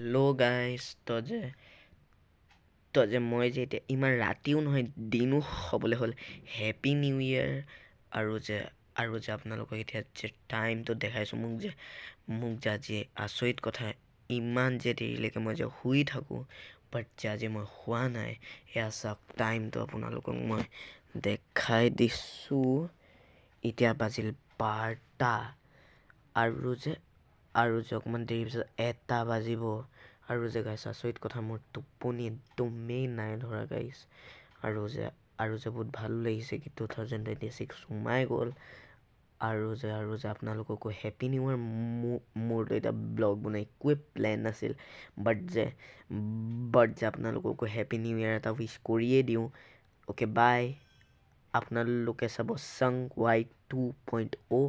Hello' guys তো যে মই যে এতিয়া ইমান ৰাতিও নহয় দিনো হ'বলৈ হ'ল হেপী নিউ ইয়েৰ। আৰু যে আপোনালোকক এতিয়া যে টাইমটো দেখাইছোঁ মোক যে আজি আচৰিত কথা, ইমান যে দেৰিলৈকে মই যে শুই থাকোঁ, বাট যে আজি মই শুৱা নাই। এয়া চাওক টাইমটো আপোনালোকক মই দেখাই দিছোঁ। এতিয়া বাজিল 12টা আৰু যে অকণমান দেৰি পিছত 1টা বাজিব। আৰু যে গাইছ আচৰিত কথা, মোৰ টোপনি একদমেই নাই ধৰা গাইছ। আৰু যে বহুত ভালো লাগিছে কি 2026 সোমাই গ'ল। আৰু যে আপোনালোককো হেপী নিউ ইয়েৰ। মোৰতো এতিয়া ব্লগ বনাই একোৱে প্লেন নাছিল, বাট যে আপোনালোককো হেপী নিউ ইয়েৰ এটা উইচ কৰিয়ে দিওঁ। Okay bye. আপোনালোকে চাব চাং ৱাই 2.0